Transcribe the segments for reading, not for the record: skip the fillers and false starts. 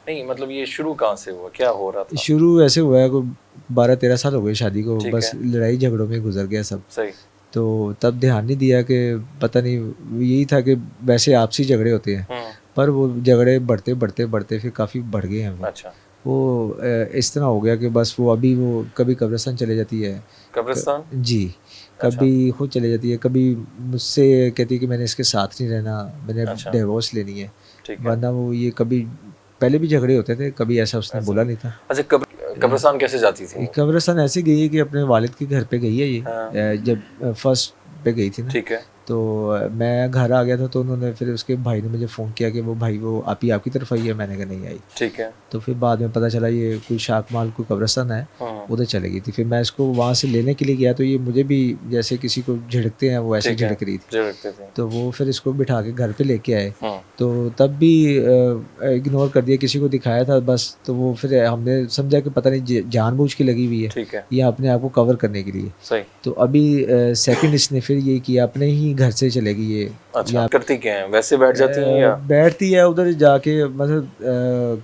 नहीं मतलब ये शुरू कहाँ से हुआ, क्या हो रहा था? शुरू ऐसे हुआ है, कोई 12-13 साल हो गए शादी को, ठीक बस है। लड़ाई झगड़ों में गुजर गया सब। सही। तो तब ध्यान नहीं दिया कि पता नहीं, यही था कि वैसे आपसी झगड़े होते हैं, पर वो झगड़े बढ़ते बढ़ते बढ़ते फिर काफ़ी बढ़ गए हैं अच्छा। वो इस तरह हो गया कि बस वो अभी वो कभी कब्रिस्तान चले जाती है। कब्रिस्तान? जी। अच्छा। कभी खुद चले जाती है, कभी मुझसे कहती है कि मैंने इसके साथ नहीं रहना, मैंने अच्छा। डिवोर्स लेनी है। ठीक है। वरना वो ये कभी पहले भी झगड़े होते थे, कभी ऐसा उसने ऐसा बोला नहीं। नहीं था। अच्छा, कब्रिस्तान कैसे जाती थी? कब्रिस्तान ऐसे गई है कि अपने वालिद के घर पे गई है ये। हाँ। जब फर्स्ट पे गई थी ना, ठीक है। तो मैं घर आ गया था, तो उन्होंने फिर उसके भाई ने मुझे फ़ोन किया कि वो भाई वो आप ही आपकी तरफ आई है। मैंने कहा नहीं आई। ठीक है। तो फिर बाद में पता चला ये कोई शाकमाल कोई कब्रिस्तान है, हाँ। उधर चली गई थी। फिर मैं इसको वहाँ से लेने के लिए गया, तो ये मुझे भी जैसे किसी को झिड़कते हैं वो ऐसे ही ठीक है। झिड़क रही थी। झिड़कते थे। तो वो फिर इसको बिठा के घर पे लेके आए। हाँ। तो तब भी इग्नोर कर दिया, किसी को दिखाया था बस, तो वो फिर हमने समझा कि पता नहीं जानबूझ के लगी हुई है ठीक है। या अपने आप को कवर करने के लिए। सही। तो अभी सेकंड इसने फिर ये किया, अपने ही घर से चलेगी ये। अच्छा, या करती क्या है, वैसे बैठ जाती हैं या? बैठती है उधर जाके, मतलब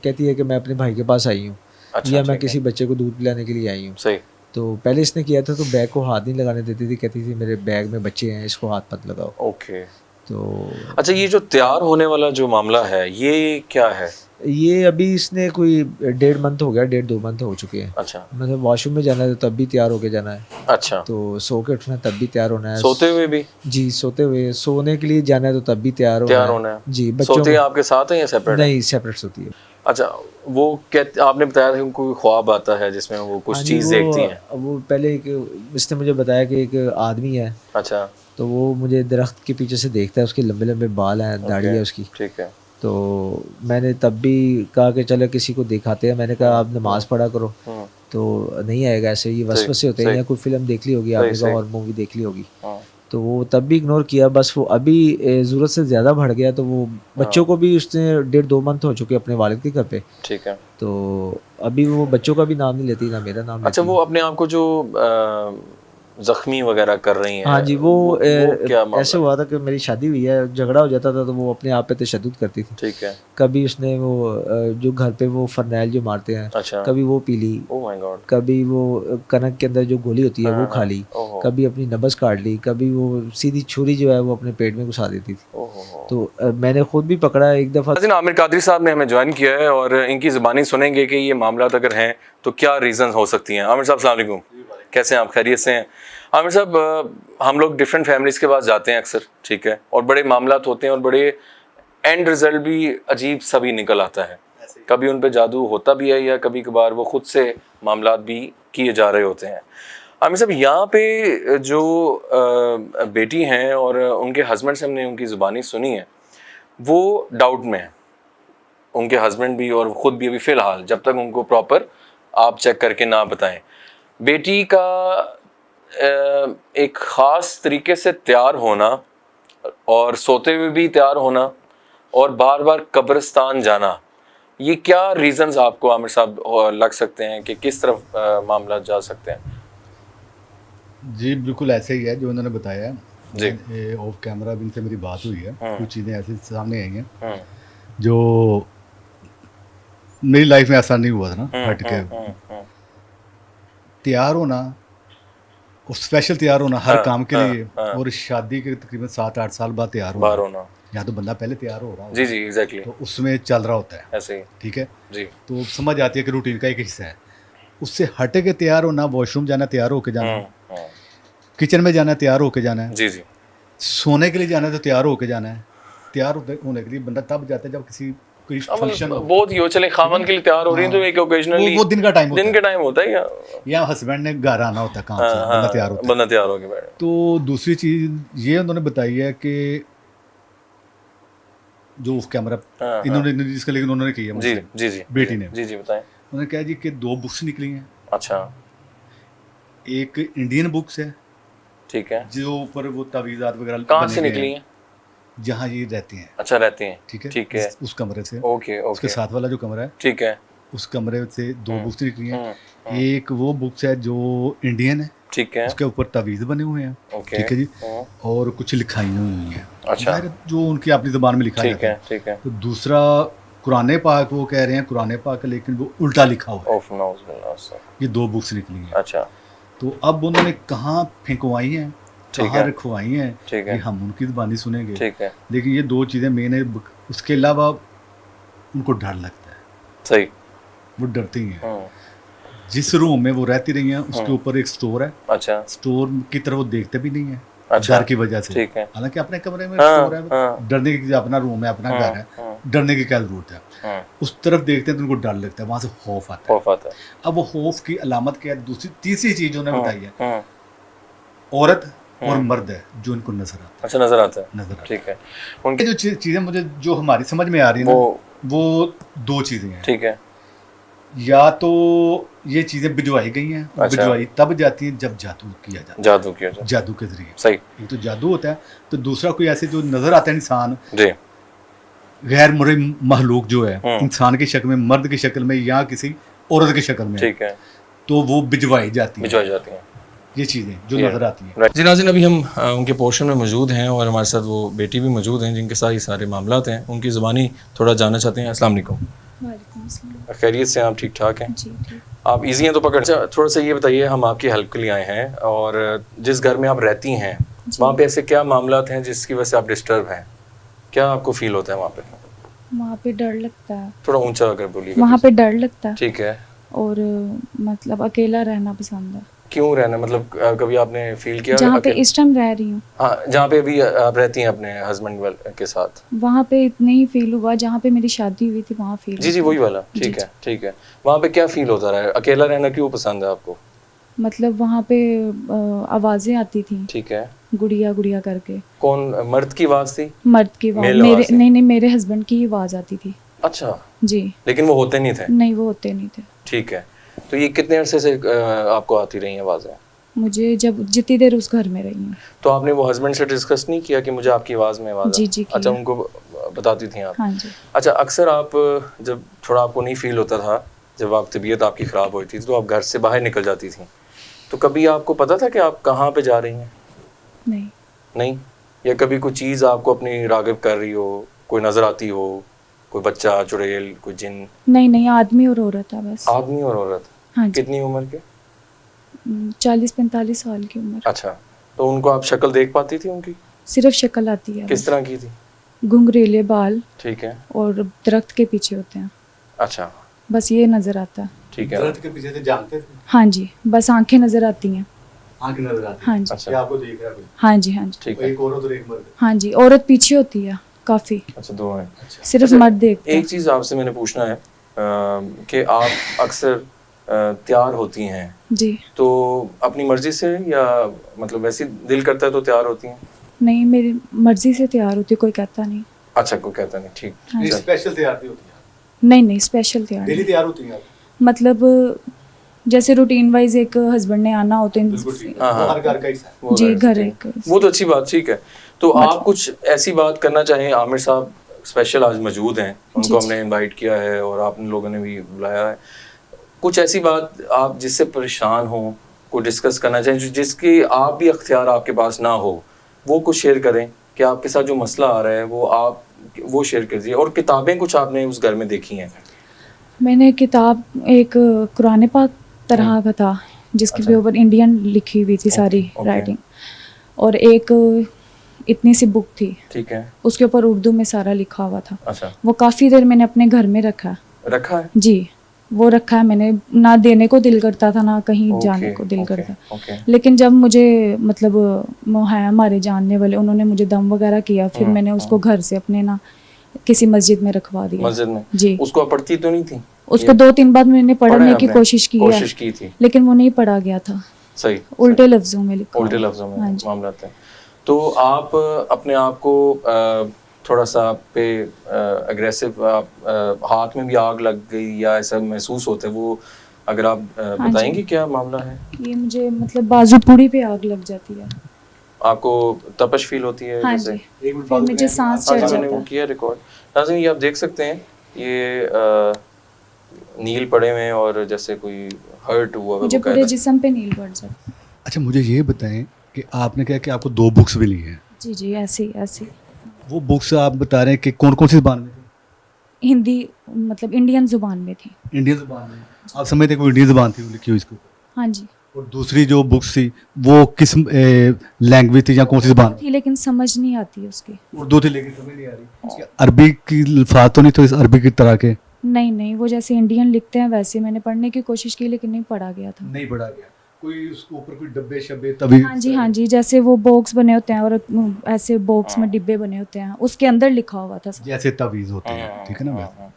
कहती है कि मैं अपने भाई के पास आई हूँ, अच्छा। या मैं ठीक है। किसी बच्चे को दूध पिलाने के लिए आई हूँ। सही। तो पहले इसने किया था, तो बैग को हाथ नहीं लगाने देती थी, कहती थी मेरे बैग में बच्चे हैं, इसको हाथ मत लगाओ। ओके। तो अच्छा, ये जो तैयार होने वाला जो मामला है ये क्या है? ये अभी इसने कोई 1.5 मंथ हो गया, 1.5-2 मंथ हो चुके हैं। अच्छा। मतलब वॉशरूम में जाना है तो तब भी तैयार होके जाना है, अच्छा। तो सो के उठना है तब भी तैयार होना है। सोते हुए भी? जी, सोते हुए, सोने के लिए जाना है तो तब भी तैयार होना तैयार है। होना है? जी, बच्चों सोते में आपके साथ है या सेपरेट है? नहीं, सेपरेट सोती है। अच्छा, वो कहते आपने बताया था उनको ख्वाब आता है जिसमें वो हाँ कुछ जी, चीज़ देखती हैं। वो पहले एक इसने मुझे बताया कि एक आदमी है, अच्छा। तो वो मुझे दरख्त के पीछे से देखता है, उसके लंबे-लंबे बाल हैं, दाढ़ी ओके। है उसकी। ठीक है। तो मैंने तब भी कहा कि चलो किसी को दिखाते हैं, मैंने कहा आप नमाज़ पढ़ा करो। हम्म। तो नहीं आएगा ऐसे, ये सही। वसवसे होते हैं, सही। या कोई फ़िल्म देख ली होगी सही। आपने, कोई सही। हॉरर मूवी देख ली होगी। हाँ। तो वो तब भी इग्नोर किया, बस वो अभी ज़रूरत से ज़्यादा बढ़ गया, तो वो बच्चों हाँ। को भी उसने 1.5-2 मंथ हो चुके अपने वालिद के घर पे। ठीक है। तो अभी वो बच्चों का भी नाम नहीं लेती, ना मेरा नाम अच्छा, लेती वो है। अपने आप को जो जख्मी वगैरह कर रही हाँ हैं, जी, वो क्या ऐसे मामला है? हुआ था कि मेरी शादी हुई है, झगड़ा हो जाता था तो वो अपने आप पे तशद्दुद करती थी। ठीक है। कभी उसने वो जो घर पे वो फरनैल जो मारते हैं, अच्छा। कभी वो पी ली, ओह माय गॉड। कभी वो कनक के अंदर जो गोली होती है वो हाँ खा हाँ। ली, ओहो। कभी अपनी नब्ज़ काट ली, कभी वो सीधी छुरी जो है वो अपने पेट में घुसा देती थी। ओहो। तो मैंने खुद भी पकड़ा एक दफ़ा। नाज़रीन, आमिर कादरी साहब ने हमें ज्वाइन किया है और इनकी ज़बानी सुनेंगे कि ये मामला अगर हैं तो क्या रीज़न हो सकती हैं। आमिर साहब अस्सलाम वालेकुम, कैसे हैं आप, खैरियत से हैं? आमिर साहब, हम लोग डिफरेंट फैमिलीज़ के पास जाते हैं अक्सर, ठीक है, और बड़े मामलात होते हैं और बड़े एंड रिज़ल्ट भी अजीब सा भी निकल आता है। कभी उन पे जादू होता भी है या कभी कभार वो खुद से मामलात भी किए जा रहे होते हैं। आमिर साहब, यहाँ पे जो बेटी हैं और उनके हस्बैंड से हमने उनकी ज़ुबानी सुनी है, वो डाउट में है, उनके हस्बैंड भी और ख़ुद भी अभी फ़िलहाल, जब तक उनको प्रॉपर आप चेक करके ना बताएं। बेटी का एक ख़ास तरीके से तैयार होना और सोते हुए भी तैयार होना और बार बार कब्रिस्तान जाना, ये क्या रीज़न्स आपको आमिर साहब लग सकते हैं कि किस तरफ मामला जा सकते हैं? जी बिल्कुल ऐसे ही है जो उन्होंने बताया जी। है। ऑफ कैमरा भी इनसे मेरी बात हुई है, कुछ चीज़ें ऐसी सामने आई हैं जो मेरी लाइफ में ऐसा नहीं हुआ था ना। हट के तैयार होना और स्पेशल तैयार होना हर काम के लिए, और शादी के तकरीबन 7-8 साल बाद तैयार होना, या तो बंदा पहले तैयार हो रहा है, जी जी एग्जैक्टली, तो उसमें चल रहा होता है ऐसे ही, ठीक है जी, तो समझ आती है कि रूटीन का एक हिस्सा है। उससे हटे के तैयार होना, वॉशरूम जाना तैयार होके जाना, किचन में जाना तैयार होके जाना है, जी जी, सोने के लिए जाना है तो तैयार होके जाना है। तैयार होने के लिए बंदा तब जाता है जब किसी कोई फंक्शन हो, बहुत ही हो, चले खामन के लिए तैयार हो रही है तो एक ओकेजनली वो दिन का टाइम होता है, दिन के टाइम होता है, या हस्बैंड ने घर आना होता है काम से, बंदा तैयार होता है, बंदा तैयार होके बैठे। तो दूसरी चीज़ ये उन्होंने बताई है कि जो ऑफ कैमरा इन्होंने जिसके लिए उन्होंने की है मुझसे, जी जी बेटी ने, जी जी बताएं। उन्होंने कहा जी कि 2 बुक्स निकली हैं। अच्छा, एक इंडियन बुक्स है, ठीक है, जो ऊपर वो तावीज़ात वगैरह कहाँ से निकली हैं? जहाँ ये रहते हैं। अच्छा, रहते हैं, ठीक है, ठीक है, उस कमरे से, ओके ओके, उसके साथ वाला जो कमरा है, ठीक है, उस कमरे से 2 बुक्स निकली हैं। एक वो बुक्स है जो इंडियन है, ठीक है, उसके ऊपर तावीज़ बने हुए हैं, ओके, ठीक है जी, और कुछ लिखाई हुई हैं, अच्छा, जो उनकी अपनी ज़बान में लिखा ठीक जाता है, ठीक है। तो दूसरा कुरान पाक वो कह रहे हैं कुरान पाक है, लेकिन वो उल्टा लिखा हुआ है। ओफ नौज़ुबिल्लाह सर। ये 2 बुक्स निकली हैं। अच्छा तो अब उन्होंने कहाँ फेंकवाई हैं, ठीक कहाँ है। रखवाई हैं, ठीक है। ये हम उनकी ज़बानी सुनेंगे। ठीक है लेकिन ये 2 चीज़ें मेन है। उसके अलावा उनको डर लगता है, सही। वो डरती हैं। जिस रूम में वो रहती रही हैं उसके ऊपर एक स्टोर है, अच्छा स्टोर की तरफ वो देखते भी नहीं है अच्छा। डर की वजह से। ठीक है। हालांकि अपने कमरे में हाँ, स्टोर है, हाँ। डरने की अपना रूम है, अपना घर है, डरने की क्या जरूरत है। उस तरफ देखते हैं तो उनको डर लगता है, वहां से खौफ आता है। खौफ आता है। अब वो खौफ की अलामत क्या है, दूसरी तीसरी चीज उन्होंने बताई है, हम्म, औरत और मर्द है जो इनको नजर आता अच्छा नजर आता है। है, नजर आता ठीक है। है। उनके ये जो चीजें मुझे जो हमारी समझ में आ रही है ना, वो 2 चीजें हैं। ठीक है। या तो ये चीजें भिजवाई गई हैं, अच्छा। भिजवाई तब जाती हैं जब जादू किया जाता जादू किया जाए। है, जादू के जरिए। सही। एक तो जादू होता है, तो दूसरा कोई ऐसे जो नजर आता है इंसान, जी गैर मुर्रे महलूक जो है इंसान की शक्ल में, मर्द की शक्ल में या किसी औरत की शक्ल में, ठीक है। तो वो भिजवाई जाती है। भिजवाई जाती हैं ये चीज़ें जो ये नजर आती हैं। जी नाज़रीन, अभी हम उनके पोर्शन में मौजूद हैं और हमारे साथ वो बेटी भी मौजूद हैं जिनके साथ ये सारे मामलात हैं। उनकी ज़बानी थोड़ा जानना चाहते हैं। अस्सलाम वालेकुम। वालेकुम अस्सलाम। खैरियत से आप ठीक ठाक हैं? जी ठीक। आप इजी हैं तो पकड़। अच्छा थोड़ा सा ये बताइए, हम आपकी हेल्प के लिए आए हैं और जिस घर में आप रहती हैं वहाँ पे ऐसे क्या मामलात हैं जिसकी वजह से आप डिस्टर्ब हैं? क्या आपको फील होता है वहाँ पे? वहाँ पे डर लगता है, थोड़ा ऊंचा अगर बोलिए। वहाँ पे डर लगता है ठीक है। और मतलब अकेला रहना पसंद है। क्यों रहना, मतलब कभी आपने फील किया? जहाँ पे इस टाइम रह रही हूँ, हाँ, जहाँ पे अभी आप रहती हैं अपने हस्बैंड के साथ, वहाँ पे इतने ही फील हुआ जहाँ पे मेरी शादी हुई थी, वहाँ फील। जी जी वही वाला। ठीक है ठीक है। वहाँ पे क्या फील होता रहा है? अकेला रहना क्यों पसंद है आपको? मतलब वहाँ पे आवाजें आती थी, ठीक है। गुड़िया गुड़िया करके। कौन, मर्द की आवाज़ थी? मर्द की आवाज, मेल मेरे आवाज़ थी? नहीं नहीं, मेरे हस्बैंड की आवाज आती थी। अच्छा, जी लेकिन वो होते नहीं थे? नहीं, वो होते नहीं थे। ठीक है। तो ये कितने अरसे से आपको आती रही आवाज़ें? मुझे जब जितनी देर उस घर में रही हूँ। तो आपने वो हस्बैंड से डिस्कस नहीं किया कि मुझे आपकी आवाज़ में आवाज़? जी जी किया। अच्छा, उनको बताती थी आप? हाँ जी। अच्छा, अक्सर आप जब थोड़ा आपको नहीं फील होता था, जब आप तबीयत आपकी ख़राब होती थी तो आप घर से बाहर निकल जाती थी, तो कभी आपको पता था कि आप कहाँ पे जा रही हैं? नहीं नहीं? या कभी कोई चीज़ आपको अपनी राग़िब कर रही हो, कोई नज़र आती हो, कोई बच्चा, चुड़ैल, कोई जिन? नहीं नहीं, आदमी और औरत है बस। आदमी और औरत? हाँ जी। कितनी उम्र के? 40-45 साल की उम्र। अच्छा, तो उनको आप शक्ल देख पाती थी उनकी? सिर्फ शक्ल आती है। किस तरह की थी? घुंघरीले बाल ठीक है। और दरख्त के पीछे होते हैं, अच्छा बस ये नजर आता है। ठीक है। दर्द के पीछे से जानते थे, हाँ जी, बस आंखें नजर आती हैं। आंखें नजर आती हाँ जी। अच्छा आपको देख रहा है कोई, हाँ जी। हाँ जी। ठीक है। एक औरत और एक मर्द। हाँ जी, औरत पीछे होती है काफी, अच्छा, दो हैं। सिर्फ अच्छा, मर्द देखते हैं। एक चीज़ आपसे मैंने पूछना है कि आप अक्सर तैयार होती हैं जी तो अपनी मर्जी से या मतलब वैसे ही दिल करता है तो तैयार होती हैं? नहीं, मेरी मर्जी से तैयार होती है, कोई कहता नहीं। अच्छा, कोई कहता नहीं। ठीक। हाँ जी। स्पेशल तैयार नहीं होती है, नहीं नहीं, स्पेशल तैयार डेली नहीं। तैयार होती हैं आप? मतलब जैसे रूटीन वाइज एक हस्बैंड ने आना होता बिल्कुल है। ठीक हाँ, है, हाँ। वो हर घर का हिस्सा है। वो जी, घर घर से एक। ठीक। वो तो अच्छी बात, ठीक है। तो आप कुछ ऐसी बात करना चाहें? आमिर साहब स्पेशल आज मौजूद हैं, उनको जी। हमने इनवाइट किया है और आप लोगों ने भी बुलाया है। कुछ ऐसी बात आप जिससे परेशान हो, को डिस्कस करना चाहें, जिसकी आप भी अख्तियार आपके पास ना हो, वो कुछ शेयर करें कि आपके साथ जो मसला आ रहा है वो आप वो शेयर कर दीजिए। और किताबें कुछ आपने उस घर में देखी हैं? मैंने किताब एक कुरान पाक तरह का था जिसके अच्छा। ऊपर इंडियन लिखी हुई थी सारी ओके। राइटिंग, और एक इतनी सी बुक थी ठीक है। उसके ऊपर उर्दू में सारा लिखा हुआ था। अच्छा, वो काफ़ी देर मैंने अपने घर में रखा। रखा है? जी, वो रखा है मैंने, ना देने को दिल करता था ना कहीं ओके, जाने को दिल ओके, करता। ओके। लेकिन जब मुझे मतलब वो है हमारे जानने वाले, उन्होंने मुझे दम वगैरह किया, फिर मैंने उसको घर से अपने ना किसी मस्जिद में रखवा दिया। मस्जिद में? जी। उसको आप पढ़ती तो नहीं थी? उसको 2-3 बार मैंने पढ़ने की कोशिश की है, कोशिश की थी, लेकिन वो नहीं पढ़ा गया था। सही। उल्टे लफ्जों में लिखा उल्टे हुआ। लफ्जों में हाँ जी। मामला था। तो आप अपने आप को थोड़ा सा पे अग्रेसिव, हाथ में भी आग लग गई या ऐसा महसूस होता है, वो अगर आप बताएंगे क्या मामला है? ये मुझे मतलब बाजू पूरी पे आग लग जाती है। आपको तपश फील होती है? हाँ जैसे जी, एक मिनट फिर बाद मुझे सांस चढ़ मैंने जाता वो है। किया रिकॉर्ड। नाज़रीन, ये आप देख सकते हैं, ये नील पड़े हुए हैं और जैसे कोई हर्ट हुआ है मुझे वो पूरे कहता है। जिस्म पे नील पड़ जाता है। अच्छा, मुझे ये बताएं कि आपने कहा कि आपको 2 बुक्स मिली हैं, जी जी, ऐसे ही ऐसे ही। वो बुक्स आप बता रहे हैं कि कौन कौन सी ज़बान में थी? हिंदी मतलब इंडियन ज़ुबान में थी। इंडियन ज़ुबान में आप समझते कोई इंडियन ज़ुबान थी वो लिखी हुई इसको, हाँ जी और दूसरी जो बुक्स थी वो किस लैंग्वेज थी या कौन सी ज़ुबान? थी, लेकिन समझ नहीं आती उसकी। उर्दू थी लेकिन समझ नहीं आ रही। इसके अरबी की अल्फाज तो नहीं तो इस अरबी की तरह के? नहीं नहीं, वो जैसे इंडियन लिखते हैं वैसे मैंने पढ़ने की कोशिश की, लेकिन नहीं पढ़ा गया था। नहीं पढ़ा गया। कोई उसके ऊपर कोई डब्बे शब्बे तभी? हाँ जी, जैसे वो बॉक्स बने होते हैं और ऐसे बॉक्स में डिब्बे बने होते हैं, उसके अंदर लिखा हुआ था सब। जैसे तवीज़ होते हैं, ठीक है ना वैसे।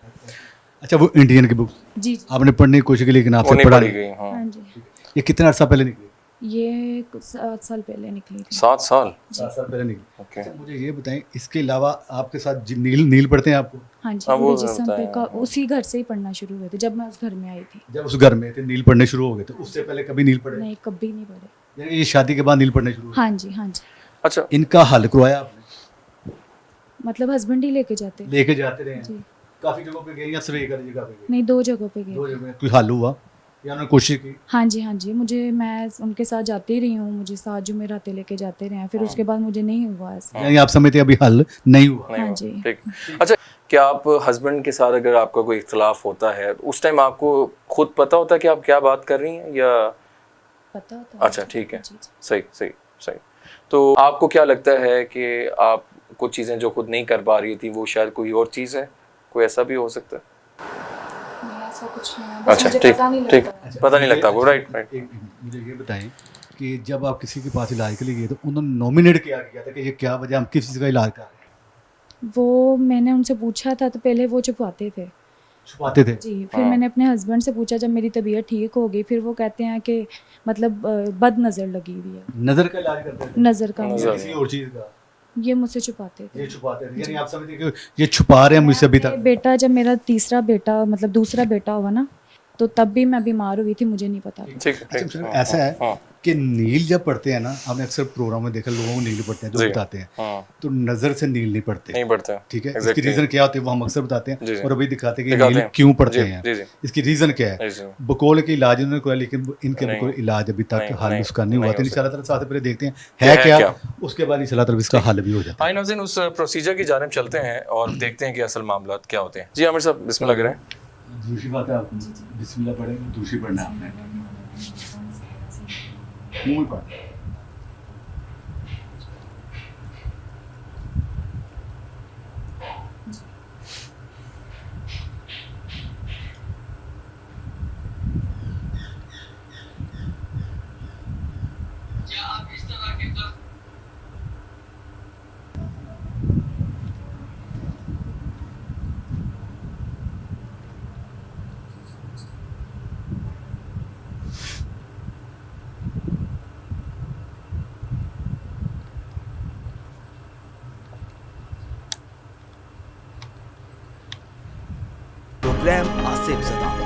अच्छा, वो इंडियन की बुक्स जी आपने पढ़ने की कोशिश की लेकिन वो आपसे नहीं पढ़ा पढ़ी नहीं। गई। हाँ हाँ जी, ये कितना अर्सा पहले निकली? ये 7 साल पहले निकली थी। 7 साल। 7 साल पहले निकली। ओके। अच्छा, मुझे ये बताएं इसके अलावा आपके साथ नील पढ़ते हैं आपको? हाँ जी, हाँ, वो जिसम होता पे है। का उसी घर से ही पढ़ना शुरू हुए थे जब मैं उस घर में आई थी। जब उस घर में थे नील पढ़ने शुरू हो गए थे, उससे पहले कभी नील पढ़े? नहीं, कभी नहीं पढ़े। यानी ये शादी के बाद नील पढ़ने शुरू हुए? हाँ जी हाँ जी, अच्छा, इनका हल करवाया आपने? मतलब हस्बैंड ही लेके जाते। लेके जाते रहे हैं? जी काफी जगहों पे गए या सिर्फ एक आधी जगह पे गए? नहीं, 2 जगहों पे दो गए। जगह कोई हल हुआ या उन्होंने कोशिश की? हाँ जी, मैं उनके साथ जाती रही हूँ, मुझे साथ जुमेरातें लेके जाते रहे हैं, फिर उसके बाद मुझे नहीं हुआ ऐसा। यानी आप समझते हैं अभी हल नहीं हुआ? नहीं हाँ हुआ। जी। ठीक। अच्छा, क्या आप हस्बैंड के साथ अगर आपका कोई इख्तलाफ होता है उस टाइम आपको खुद पता होता है कि आप क्या बात कर रही हैं या? पता होता है। अच्छा, ठीक है, जी, जी। सही। तो आपको क्या लगता है कि आप कुछ चीज़ें जो खुद नहीं कर पा रही थी वो शायद कोई और चीज़ है, कोई ऐसा भी हो सकता है? नहीं, ऐसा कुछ नहीं है, बस अच्छा, मुझे ठीक पता नहीं ठीक, लगता। पता नहीं लगता आपको, राइट। मुझे ये बताएं कि जब आप किसी के पास इलाज के लिए गए तो उन्होंने नॉमिनेट किया था कि ये क्या वजह हम किस चीज़ का इलाज कर रहे हैं? वो मैंने उनसे पूछा था तो पहले वो छुपाते थे। छुपाते थे? जी, फिर मैंने अपने हस्बैंड से पूछा जब मेरी तबीयत ठीक हो गई, फिर वो कहते हैं कि मतलब बद नज़र लगी हुई है। नजर का इलाज करते थे? नज़र का नज़र। या किसी और चीज़ का? ये मुझसे छुपाते थे। ये छुपाते थे, यानी आप समझते हैं कि ये छुपा रहे हैं मुझसे अभी तक? बेटा, जब मेरा तीसरा बेटा मतलब दूसरा बेटा हुआ ना, तो तब भी मैं बीमार हुई थी, मुझे नहीं पता था। ठीक है, अच्छा, ऐसा है कि नील जब पढ़ते हैं ना, आपने अक्सर प्रोग्राम में देखा लोगों को नील पढ़ते हैं जो जी। बताते हैं, हाँ, तो नज़र से नील नहीं पढ़ते। नहीं पढ़ते। ठीक है, इसकी Exactly. रीज़न क्या होती है वो हम अक्सर बताते जी, हैं जी। और अभी दिखाते हैं कि दिखाते नील हैं। क्यों पढ़ते जी, हैं। जी, जी। इसकी रीज़न क्या है? जी। बकौल के इलाज उन्होंने किया लेकिन इनके नहीं। बकौल इलाज अभी तक नहीं, हल नहीं, उसका नहीं हुआ। नहीं तो हो इंशाल्लाह ताला साथ पहले देखते हैं कि है है क्या, क्या? उसके बाद इंशाल्लाह ताला इसका हल भी हो जाता है। हाँ नाज़रीन, उस प्रोसीजर की जानिब चलते हैं और देखते हैं कि असल मामला क्या होते हैं। जी आमिर साहब, बिस्मिल्लाह करें। दूसरी बात है, आप बिस्मिल्लाह पढ़ें, दूसरी पढ़ना है आपने, मुंह में पढ़। प्रोग्राम आसिफ सदा